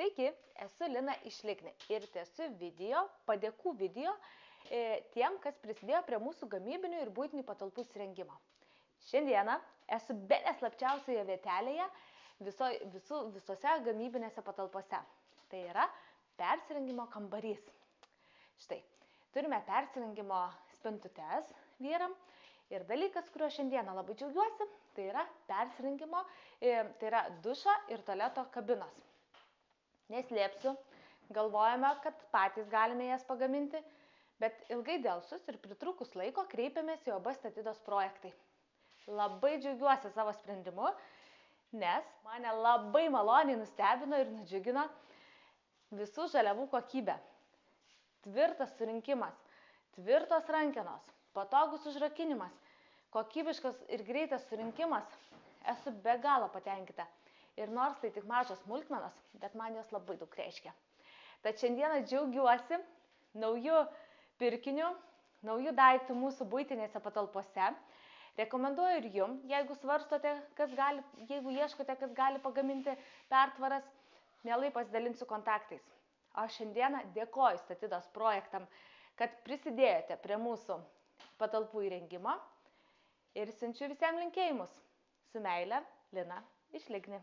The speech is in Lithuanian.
Sveiki, esu Lina iš Ligni ir tęsiu padėkų video tiem, kas prisidėjo prie mūsų gamybinių ir būtinių patalpų įsirengimo. Šiandieną esu bene slapčiausioje vietelėje visose gamybinėse patalpose. Tai yra persirengimo kambarys. Štai, turime persirengimo spintutes vyram ir dalykas, kuriuo šiandieną labai džiaugiuosi, tai yra persirengimo, tai yra dušo ir tualeto kabinos. Neslėpsiu, galvojame, kad patys galime jas pagaminti, bet ilgai dėlsus ir pritrukus laiko kreipėmės į OB Statidos projektai. Labai džiaugiuosi savo sprendimu, nes mane labai maloniai nustebino ir nudžiugino visų žaliavų kokybė. Tvirtas surinkimas, tvirtos rankenos, patogus užrakinimas, kokybiškas ir greitas surinkimas. Esu be galo patenkinta. Ir nors tai tik mažos smulkmenos, bet man jos labai daug reiškia. Tad šiandieną džiaugiuosi naujų pirkinių, naujų daiktų mūsų buitinėse patalpose. Rekomenduoju ir jums, jeigu svarstote, jeigu ieškote, kas gali pagaminti pertvaras, mielai pasidalinsiu kontaktais. O šiandieną dėkoju Statidos projektam, kad prisidėjote prie mūsų patalpų įrengimo ir siunčiu visiems linkėjimus. Su meile, Lina iš Ligni.